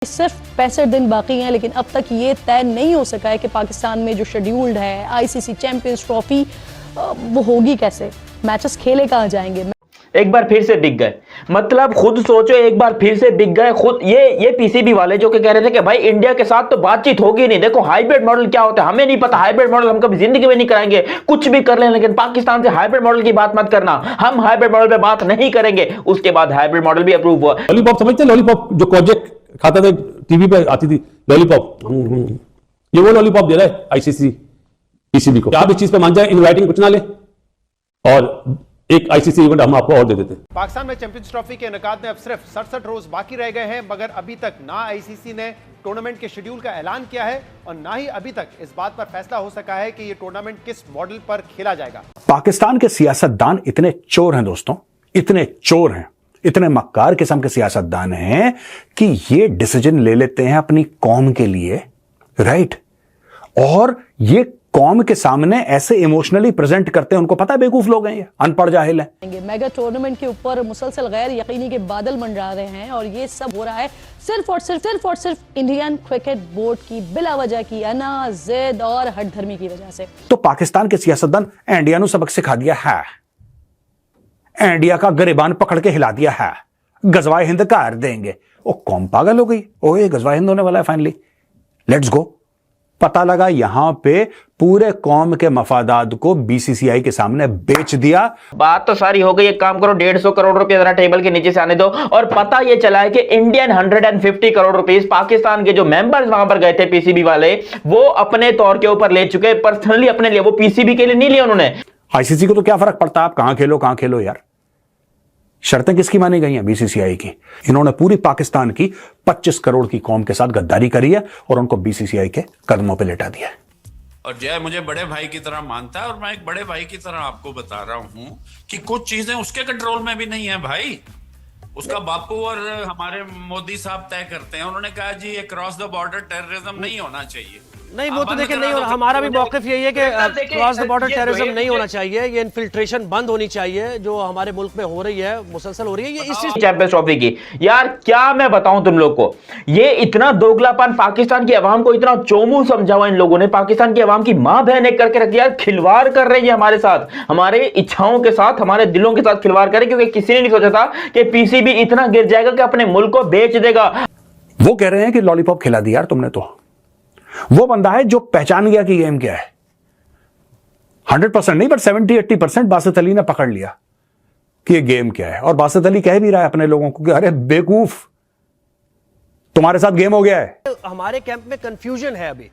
सिर्फ 65 दिन बाकी हैं, लेकिन अब तक ये तय नहीं हो सका है कि पाकिस्तान में जो शेड्यूल्ड है आईसीसी चैंपियंस ट्रॉफी वो होगी कैसे, मैचेस खेले कहाँ जाएंगे। एक बार फिर से बिक गए, मतलब खुद सोचो, एक बार फिर से बिक गए खुद। ये पीसीबी वाले जो कि कह रहे थे कि भाई इंडिया के साथ तो बातचीत होगी नहीं, देखो हाइब्रिड मॉडल क्या होता है हमें नहीं पता, हाइब्रिड मॉडल हम कभी जिंदगी में नहीं कराएंगे, कुछ भी कर लें, लेकिन पाकिस्तान से हाइब्रिड मॉडल की बात मत करना, हम हाइब्रिड मॉडल पे बात नहीं करेंगे। उसके बाद हाइब्रिड मॉडल भी अप्रूव हुआ। लॉलीपॉप समझते, लॉलीपॉप जो प्रोजेक्ट खाता था टीवी पे आती थी लॉलीपॉप, ये वो लॉलीपॉप दे रहा है आईसीसी पीसीबी को। आप इस चीज पे मान जाए, इन राइटिंग कुछ ना ले और एक आईसीसी इवेंट हम आपको और दे देते हैं। पाकिस्तान में चैंपियंस ट्रॉफी के इनेकाद में अब सिर्फ 67 रोज बाकी रह गए हैं, मगर अभी तक ना आईसीसी ने टूर्नामेंट के शेड्यूल का ऐलान किया है और ना ही अभी तक इस बात पर फैसला हो सका है कि ये टूर्नामेंट किस मॉडल पर खेला जाएगा। पाकिस्तान के सियासतदान इतने चोर हैं दोस्तों, इतने चोर हैं, इतने मक्कार किस्म के सियासतदान हैं कि ये डिसीजन ले लेते हैं अपनी कौम के लिए, राइट, और ये कौम के सामने ऐसे इमोशनली प्रेजेंट करते हैं, उनको पता है बेवकूफ लोग हैं, ये अनपढ़ जाहिल हैं। मेगा टूर्नामेंट के ऊपर मुसलसल गैर यकीनी के बादल मंडरा रहे हैं और ये सब हो रहा है सिर्फ और सिर्फ इंडियन क्रिकेट बोर्ड की बिलावजह की अना, जिद और हठधर्मी की वजह से। तो पाकिस्तान के सियासतदान इंडिया को सबक सिखा दिया है, इंडिया का गिरबान पकड़ के हिला दिया है, गजवाए हिंद कर देंगे। ओ कौम पागल हो गई, ओ ये गजवाए हिंद होने वाला है फाइनली, लेट्स गो। पता लगा यहां पे पूरे कौम के मफादात को बीसीसीआई के सामने बेच दिया। बात तो सारी हो गई, एक काम करो 150 करोड़ रुपए जरा टेबल के नीचे से आने दो। और पता ये चला है कि इंडियन 150 करोड़ रुपीस पाकिस्तान के जो मेंबर्स वहां पर गए थे पीसीबी वाले, वो अपने तौर के ऊपर ले चुके, पर्सनली अपने लिए, वो पीसीबी के लिए नहीं लिया उन्होंने। आईसीसी को तो क्या फर्क पड़ता है आप कहां खेलो यार, शर्तें किसकी मानी गई हैं? बीसीसीआई की। इन्होंने पूरी पाकिस्तान की 25 करोड़ की कौम के साथ गद्दारी करी है और उनको बीसीसीआई के कदमों पे लेटा दिया है। और जय मुझे बड़े भाई की तरह मानता है और मैं एक बड़े भाई की तरह आपको बता रहा हूं कि कुछ चीजें उसके कंट्रोल में भी नहीं है भाई, उसका बापू और हमारे मोदी साहब तय करते हैं। उन्होंने कहा जी ये क्रॉस द बॉर्डर टेररिज्म नहीं होना चाहिए। नहीं वो तो देखिए नहीं, और हमारा भी मौक़िफ़ यही है कि क्रॉस द बॉर्डर टेररिज्म नहीं होना चाहिए, ये इन्फिल्ट्रेशन बंद होनी चाहिए जो हमारे मुल्क में हो रही है, मुसलसल हो रही है। ये इस चैंपियंस ट्रॉफी की यार क्या मैं बताऊं तुम लोग को, ये इतना दोगलापन पाकिस्तान की आवाम को इतना चोमू समझा हुआ इन लोगों ने, पाकिस्तान की आवाम की मां बहन एक करके रख दिया। खिलवाड़ कर रहे हैं हमारे साथ, हमारे इच्छाओं के साथ, हमारे दिलों के साथ खिलवाड़ करें, क्योंकि किसी ने नहीं सोचा था कि पीसीबी इतना गिर जाएगा कि अपने मुल्क को बेच देगा। वो कह रहे हैं कि लॉलीपॉप खिला दी यार तुमने, तो वो बंदा है जो पहचान गया कि गेम क्या है। 100% नहीं बट 70-80% बासित अली ने पकड़ लिया कि ये गेम क्या है, और बासित अली कह भी रहा है अपने लोगों को कि अरे बेवकूफ तुम्हारे साथ गेम हो गया है। हमारे कैंप में कंफ्यूजन है अभी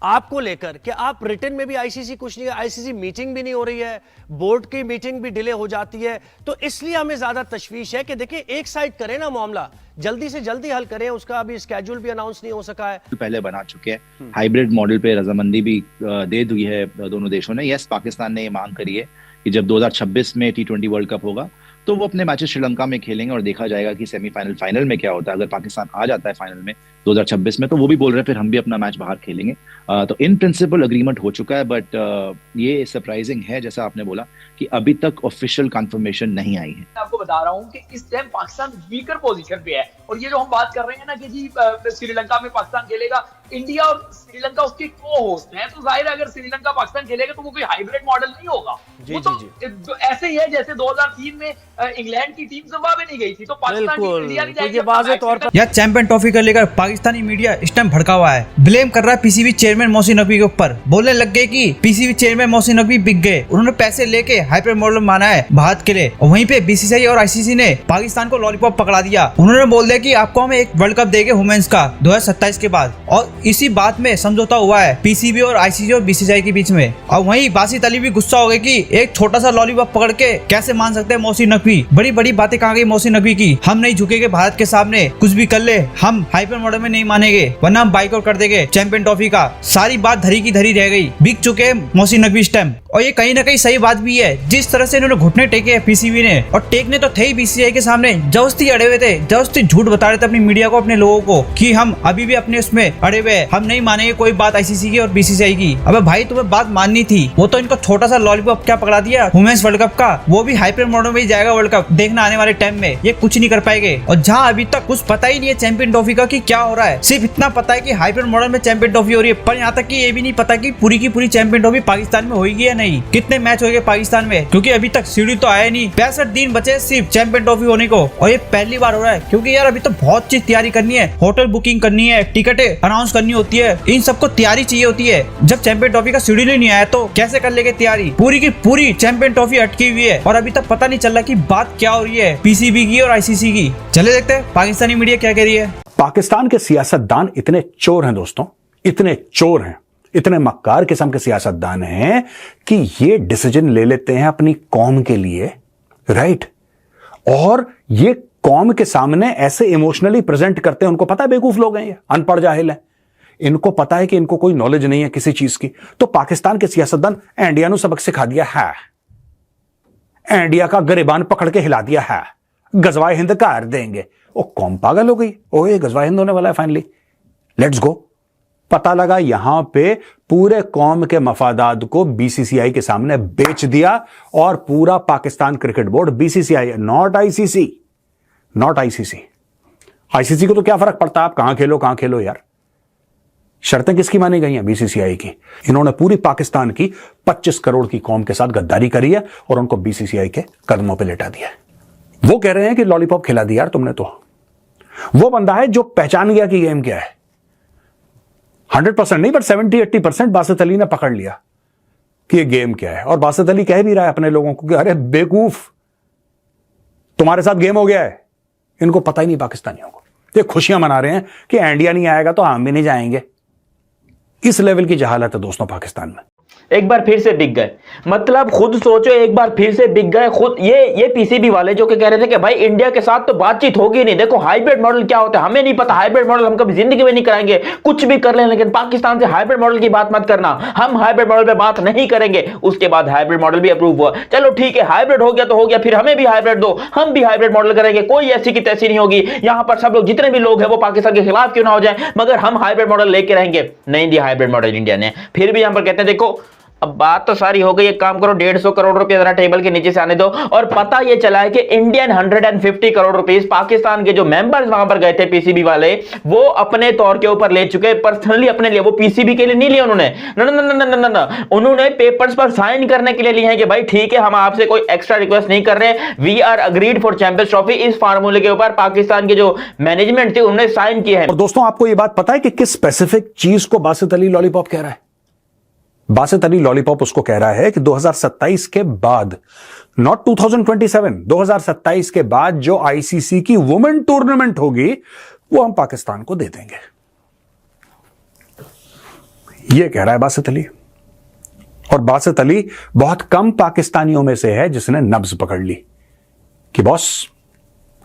आपको लेकर कि आप रिटर्न में भी आईसीसी कुछ नहीं है, आईसीसी मीटिंग भी नहीं हो रही है, बोर्ड की मीटिंग भी डिले हो जाती है, तो इसलिए हमें ज्यादा तशवीश है कि देखिए एक साइड करें ना मामला, जल्दी से जल्दी हल करें, उसका अभी स्केड्यूल भी अनाउंस नहीं हो सका है। पहले बना चुके हैं, हाइब्रिड मॉडल पे रजामंदी भी दे दी है दोनों देशों ने। यस, पाकिस्तान ने ये मांग करी है कि जब 2026 में T20 वर्ल्ड कप होगा तो वो अपने मैचेस श्रीलंका में खेलेंगे और देखा जाएगा कि सेमीफाइनल फाइनल में क्या होता है। अगर पाकिस्तान आ जाता है फाइनल में 2026 में, तो वो भी बोल रहे हैं फिर हम भी अपना मैच बाहर खेलेंगे। तो इन प्रिंसिपल अग्रीमेंट हो चुका है, बट ये सरप्राइजिंग है जैसा आपने बोला कि अभी तक ऑफिशियल कंफर्मेशन नहीं आई है। मैं आपको बता रहा हूँ कि इस टाइम पाकिस्तान वीकर पोजीशन पे है, और ये जो हम बात कर रहे हैं ना कि जी श्रीलंका में पाकिस्तान खेलेगा, इंडिया और श्रीलंका उसके को होस्ट हैं, तो जाहिर है अगर श्रीलंका पाकिस्तान खेलेगा तो वो कोई हाइब्रिड मॉडल नहीं होगा। वो तो ऐसे ही है जैसे 2003 में इंग्लैंड की टीम जिम्बाब्वे नहीं गई थी, तो पाकिस्तान की इंडिया नहीं जाएगी। यह चैंपियन ट्रॉफी को लेकर पाकिस्तानी मीडिया इस टाइम भड़का हुआ है, ब्लेम कर रहा है पीसीबी चेयरमैन मोहसिन नकवी के ऊपर। बोलने लग गए कि पीसीबी चेयरमैन मोहसिन नकवी बिक गए, उन्होंने पैसे लेके हाइब्रिड मॉडल माना है भारत के लिए, और वहीं पे बीसीसीआई और आईसीसी ने पाकिस्तान को लॉलीपॉप पकड़ा दिया। उन्होंने बोल दिया कि आपको हम एक वर्ल्ड कप देंगे वुमेन्स का 2027 के बाद, और इसी बात में समझौता हुआ है पीसीबी और आईसीसी और बीसीसीआई के बीच में। और वहीं बासित अली भी गुस्सा हो गए कि एक छोटा सा लॉलीपॉप पकड़ के कैसे मान सकते हैं मोहसिन नकवी। बड़ी बड़ी बातें कहा गई मोहसिन नकवी की, हम नहीं झुकेंगे भारत के सामने, कुछ भी कर ले हम हाइब्रिड मॉडल में नहीं मानेंगे, वरना हम बाइकआउट कर देंगे चैंपियन ट्रॉफी का। सारी बात धरी की धरी रह गई, बिक चुके हैं मोहसिन नकवी इस टाइम। और ये कहीं ना कहीं सही बात भी है, जिस तरह से इन्होंने घुटने टेके हैं पीसीबी ने, और टेकने तो थे ही बीसीसीआई के सामने, जबरदस्ती अड़े हुए थे, जबरदस्ती झूठ बता रहे थे अपनी मीडिया को, अपने लोगों को कि हम अभी भी अपने उसमें अड़े हुए हुए हैं, हम नहीं मानेंगे कोई बात आईसीसी की और बीसीसीआई की। अबे भाई तुम्हें बात माननी थी, वो तो इनको छोटा सा लॉलीपॉप क्या पकड़ा दिया वुमेन्स वर्ल्ड कप का, वो भी हाइपर मॉडल में ही जाएगा वर्ल्ड कप देखना आने वाले टाइम में, ये कुछ नहीं कर पाएंगे। और जहाँ अभी तक कुछ पता ही नहीं है चैंपियन ट्रॉफी का कि क्या हो रहा है, सिर्फ इतना पता है कि हाइपर मॉडल में चैंपियन ट्रॉफी हो रही है, पर यहाँ तक कि ये भी नहीं पता कि पूरी की पूरी चैंपियन ट्रॉफी पाकिस्तान में होगी या नहीं, कितने मैच होंगे पाकिस्तान में, क्योंकि अभी तक शेड्यूल तो आया नहीं। 65 दिन बचे सिर्फ चैंपियन ट्रॉफी होने को, और ये पहली बार हो रहा है, क्योंकि यार अभी तो बहुत चीज तैयारी करनी है, होटल बुकिंग करनी है, टिकटें अनाउंस करनी होती है, इन सबको तैयारी चाहिए होती है। जब चैंपियन ट्रॉफी का शेड्यूल ही नहीं आया तो कैसे कर लेंगे तैयारी, पूरी की पूरी चैंपियन ट्रॉफी अटकी हुई है और अभी तक पता नहीं चल रहा कि बात क्या हो रही है पीसीबी की और आईसीसी की। चले देखते हैं पाकिस्तानी मीडिया क्या कह रही है। पाकिस्तान के सियासतदान इतने चोर हैं दोस्तों, इतने चोर हैं, इतने मक्कार किस्म के सियासतदान हैं कि ये डिसीजन ले लेते हैं अपनी कौम के लिए, राइट, और ये कौम के सामने ऐसे इमोशनली प्रेजेंट करते हैं। उनको पता है बेवकूफ लोग हैं, ये अनपढ़ जाहिल हैं, इनको पता है कि इनको कोई नॉलेज नहीं है किसी चीज की। तो पाकिस्तान के सियासतदान इंडिया नु सबक सिखा दिया है, इंडिया का गिरबान पकड़ के हिला दिया है, गजवाए हिंद कर देंगे। ओ कौम पागल हो गई, ओए गजवाए हिंद होने वाला है फाइनली, लेट्स गो। पता लगा यहां पे पूरे कौम के मफादात को बीसीसीआई के सामने बेच दिया, और पूरा Pakistan cricket board, BCCI not ICC, not ICC. ICC को तो क्या फर्क पड़ता है आप कहां खेलो यार, शर्तें किसकी मानी गई हैं, बीसीसीआई की। इन्होंने पूरी पाकिस्तान की 25 करोड़ की कौम के साथ गद्दारी करी है और उनको बीसीसीआई के कदमों पे लेटा दिया है। वो कह रहे हैं कि लॉलीपॉप खिला दिया यार तुमने, तो वो बंदा है जो पहचान गया कि गेम क्या है। 100% नहीं, बट 70-80% बासित अली ने पकड़ लिया कि ये गेम क्या है, और बासित अली कह भी रहा है अपने लोगों को कि अरे बेवकूफ, तुम्हारे साथ गेम हो गया है। इनको पता ही नहीं पाकिस्तानियों को, ये खुशियां मना रहे हैं कि इंडिया नहीं आएगा तो हम भी नहीं जाएंगे। इस लेवल की जहालत है दोस्तों पाकिस्तान में। एक बार फिर से बिक गए, मतलब खुद सोचो, एक बार फिर से बिक गए खुद। ये पीसीबी वाले जो कि कह रहे थे कि भाई इंडिया के साथ तो बातचीत होगी नहीं, देखो हाइब्रिड मॉडल क्या होता है हमें नहीं पता, हाइब्रिड मॉडल हम कभी जिंदगी में नहीं कराएंगे, कुछ भी कर लें, लेकिन पाकिस्तान से हाइब्रिड मॉडल की बात मत करना, हम हाइब्रिड मॉडल पे बात नहीं करेंगे। उसके बाद हाइब्रिड मॉडल भी अप्रूव हुआ, चलो ठीक है, हाइब्रिड हो गया तो हो गया, फिर हमें भी हाइब्रिड दो, हम भी हाइब्रिड मॉडल करेंगे, कोई ऐसी की तैसी नहीं होगी, यहां पर सब लोग जितने भी लोग हैं वो पाकिस्तान के खिलाफ क्यों ना हो जाए, मगर हम हाइब्रिड मॉडल लेके रहेंगे। नहीं दिया हाइब्रिड मॉडल इंडिया ने, फिर भी यहां पर कहते हैं देखो अब बात तो सारी हो गई, एक काम करो 150 करोड़ रुपए जरा टेबल के नीचे से आने दो। और पता ये चला है कि इंडियन 150 करोड़ रुपीस पाकिस्तान के जो मेंबर्स वहां पर गए थे पीसीबी वाले, वो अपने तौर के ऊपर ले चुके, पर्सनली अपने लिए, वो पीसीबी के लिए नहीं लिए उन्होंने, ना, उन्होंने पेपर्स पर साइन करने के लिए लिए हैं कि भाई ठीक है हम आपसे कोई एक्स्ट्रा रिक्वेस्ट नहीं कर रहे, we are agreed for Champions Trophy. इस फार्मूले के ऊपर पाकिस्तान के जो मैनेजमेंट थी उन्होंने साइन किए हैं। और दोस्तों आपको यह बात पता है कि किस स्पेसिफिक चीज को बासित अली लॉलीपॉप कह रहा है? बासित अली लॉलीपॉप उसको कह रहा है कि 2027 के बाद, नॉट 2027, 2027 के बाद जो आईसीसी की वुमेन टूर्नामेंट होगी वो हम पाकिस्तान को दे देंगे, ये कह रहा है बासित अली। और बासित अली बहुत कम पाकिस्तानियों में से है जिसने नब्ज पकड़ ली कि बॉस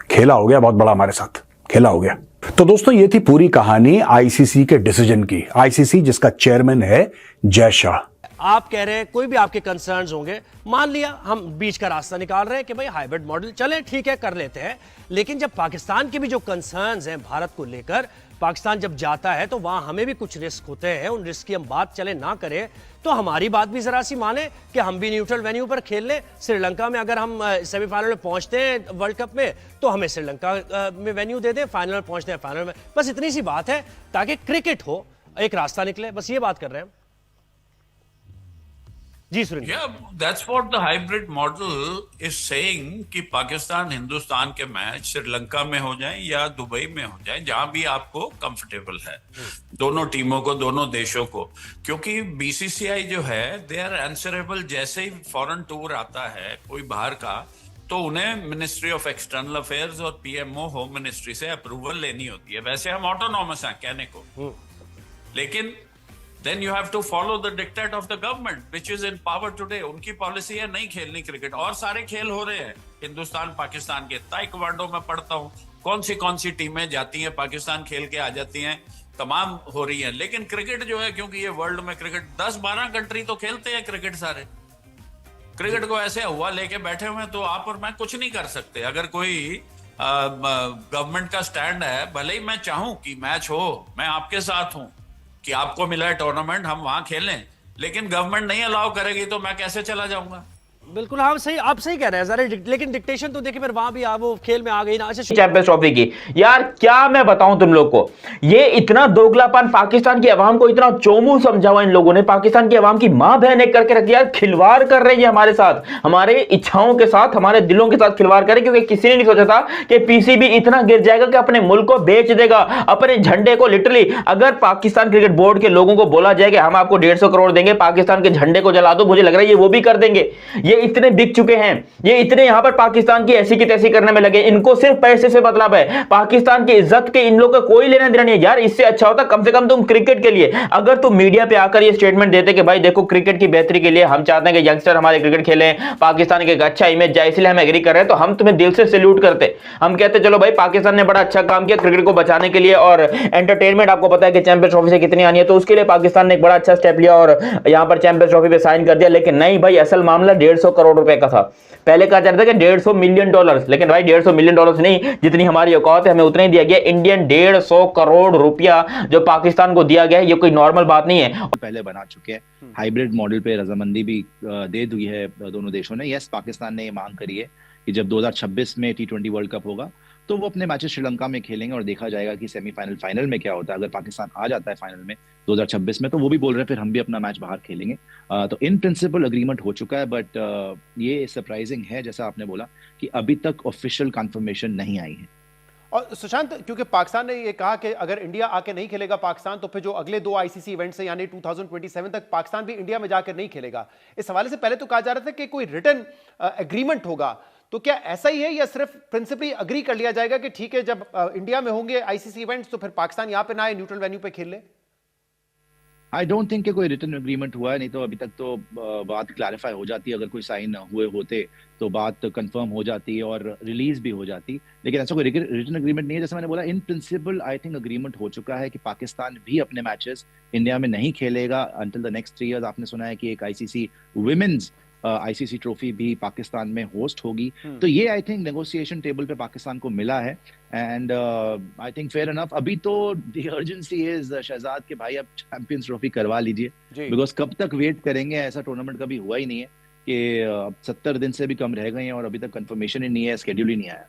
खेला हो गया, बहुत बड़ा हमारे साथ खेला हो गया। तो दोस्तों ये थी पूरी कहानी आईसीसी के डिसीजन की, आईसीसी जिसका चेयरमैन है जय शाह। आप कह रहे हैं कोई भी आपके कंसर्न्स होंगे, मान लिया हम बीच का रास्ता निकाल रहे हैं कि भाई हाइब्रिड मॉडल चले ठीक है कर लेते हैं, लेकिन जब पाकिस्तान के भी जो कंसर्न्स हैं भारत को लेकर, पाकिस्तान जब जाता है तो वहां हमें भी कुछ रिस्क होते हैं, उन रिस्क की हम बात चले ना करें तो हमारी बात भी जरा सी माने कि हम भी न्यूट्रल वेन्यू पर खेल लें। श्रीलंका में अगर हम सेमीफाइनल में पहुंचते हैं वर्ल्ड कप में तो हमें श्रीलंका में वेन्यू दे दें, फाइनल पहुंचते हैं फाइनल में, बस इतनी सी बात है ताकि क्रिकेट हो, एक रास्ता निकले, बस ये बात कर रहे हैं जी Surendra. Yeah, that's what the hybrid model is saying कि पाकिस्तान हिंदुस्तान के मैच श्रीलंका में हो जाएं या दुबई में हो जाएं, जहां भी आपको कंफर्टेबल है, दोनों टीमों को, दोनों देशों को, क्योंकि बीसीसीआई जो है दे आर आंसरेबल। जैसे ही फॉरेन टूर आता है कोई बाहर का तो उन्हें मिनिस्ट्री ऑफ एक्सटर्नल अफेयर्स और पीएमओ होम मिनिस्ट्री से अप्रूवल लेनी होती है। वैसे हम ऑटोनॉमस हैं कहने को, लेकिन then you have to follow the dictate of the government which is in power today। उनकी पॉलिसी है नहीं खेलनी क्रिकेट, और सारे खेल हो रहे हैं हिंदुस्तान पाकिस्तान के। ताइक्वांडो में पढ़ता हूँ कौन सी टीमें जाती हैं पाकिस्तान खेल के आ जाती हैं, तमाम हो रही हैं। लेकिन क्रिकेट जो है, क्योंकि ये वर्ल्ड में क्रिकेट 10-12 कंट्री तो खेलते हैं क्रिकेट, सारे क्रिकेट को ऐसे हुआ लेके बैठे हुए हैं, तो आप और मैं कुछ नहीं कर सकते। अगर कोई गवर्नमेंट का स्टैंड है, भले ही मैं चाहूं कि मैच हो, मैं आपके साथ हूं, कि आपको मिला है टूर्नामेंट, हम वहां खेलें, लेकिन गवर्नमेंट नहीं अलाउ करेगी तो मैं कैसे चला जाऊंगा? बिल्कुल, हाँ सही, आप सही कह रहे हैं जरा, लेकिन डिक्टेशन तो देखिए फिर वहां भी आप वो खेल में आ गई ना। अच्छा, चैंपियंस ट्रॉफी की यार क्या मैं बताऊं तुम लोग को, ये इतना दोगलापन, पाकिस्तान की आवाम को इतना चोमू समझा हुआ इन लोगों ने, पाकिस्तान की आवाम की मां बहन एक करके रखी यार, खिलवाड़ कर रही है हमारे साथ, हमारे इच्छाओं के साथ, हमारे दिलों के साथ खिलवाड़ करे, क्योंकि किसी ने नहीं सोचा था कि पीसीबी इतना गिर जाएगा कि अपने मुल्क को बेच देगा, अपने झंडे को लिटरली। अगर पाकिस्तान क्रिकेट बोर्ड के लोगों को बोला जाए कि हम आपको 150 करोड़ देंगे, पाकिस्तान के झंडे को जला दो, मुझे लग रहा है ये वो भी कर देंगे। ये इतने बिक चुके हैं, ये इतने यहां पर पाकिस्तान की ऐसी की तैसी करने में लगे, इनको सिर्फ पैसे से मतलब है, पाकिस्तान की इज्जत के इन लोगों का कोई लेना देना नहीं है यार। इससे अच्छा होता कम से कम तुम क्रिकेट के लिए अगर तुम मीडिया पे आकर ये स्टेटमेंट देते कि भाई देखो क्रिकेट की बेहतरी के लिए हम चाहते हैं कि यंगस्टर हमारे क्रिकेट खेलें, पाकिस्तान के एक अच्छा इमेज जाए, इसलिए हम एग्री कर रहे हैं, तो हम तुम्हें दिल से सैल्यूट करते। हम कहते चलो भाई पाकिस्तान ने बड़ा अच्छा काम किया क्रिकेट को बचाने के लिए, और एंटरटेनमेंट आपको पता है कि चैंपियंस ट्रॉफी से कितनी आनी है, तो उसके लिए पाकिस्तान ने एक बड़ा अच्छा स्टेप लिया और यहां पर चैंपियंस ट्रॉफी पे साइन कर दिया। लेकिन नहीं भाई, असल मामला 150 करोड़ रुपए का था। पहले कहा जा रहा था कि 150 मिलियन डॉलर, लेकिन भाई 150 मिलियन डॉलर नहीं, जितनी हमारी औकात है हमें उतना ही दिया गया। इंडियन 150 करोड़ रुपया जो पाकिस्तान को दिया गया है, ये कोई नॉर्मल बात नहीं है। पहले बना चुके हैं, हाइब्रिड मॉडल पे रजामंदी भी दे दी है दोनों देशों ने। यस, पाकिस्तान ने ये मांग करी है कि जब 2026 में T20 वर्ल्ड कप होगा तो वो अपने मैचेस श्रीलंका में खेलेंगे और देखा जाएगा कि सेमीफाइनल फाइनल में क्या होता है। अगर पाकिस्तान आ जाता है फाइनल में 2026 में, तो वो भी बोल रहे हैं फिर हम भी अपना मैच बाहर खेलेंगे। तो इन प्रिंसिपल अग्रीमेंट हो चुका है, बट ये सरप्राइजिंग है जैसा आपने बोला कि अभी तक ऑफिशियल कंफर्मेशन नहीं आई है। और सुशांत, क्योंकि पाकिस्तान ने ये कहा कि अगर इंडिया आके नहीं खेलेगा पाकिस्तान, तो फिर जो अगले 2 आईसीसी इवेंट्स हैं यानी 2027 तक पाकिस्तान भी इंडिया में जाकर नहीं खेलेगा। इस हवाले से पहले तो कहा जा रहा था कि कोई रिटर्न एग्रीमेंट होगा, तो क्या ऐसा ही है या सिर्फ प्रिंसिपली अग्री कर लिया जाएगा कि ठीक है जब इंडिया में होंगे आईसीसी इवेंट्स तो फिर पाकिस्तान यहां पे ना आए, न्यूट्रल वेन्यू पे खेल ले? आई डोंट थिंक कि कोई रिटर्न एग्रीमेंट हुआ है, नहीं तो अभी तक तो बात क्लैरिफाई हो जाती। अगर कोई साइन हुए होते तो बात कंफर्म हो जाती और रिलीज भी हो जाती, लेकिन ऐसा कोई रिटर्न एग्रीमेंट नहीं है। जैसे मैंने बोला, in principle I think agreement हो चुका है कि पाकिस्तान भी अपने मैचेस इंडिया में नहीं खेलेगा अंटिल द नेक्स्ट 3 इयर्स। आपने सुना है कि एक आईसीसी वुमेन्स आईसीसी ट्रॉफी भी पाकिस्तान में होस्ट होगी, तो ये आई थिंक नेगोशिएशन टेबल पे पाकिस्तान को मिला है। And I think fair enough. अभी तो द अर्जेंसी इज शहजाद के भाई अब चैंपियंस ट्रॉफी करवा लीजिए, बिकॉज कब तक वेट करेंगे, ऐसा टूर्नामेंट कभी हुआ ही नहीं है कि 70 दिन से भी कम रह गए हैं और अभी तक कंफर्मेशन ही नहीं है, स्केड्यूल ही नहीं आया।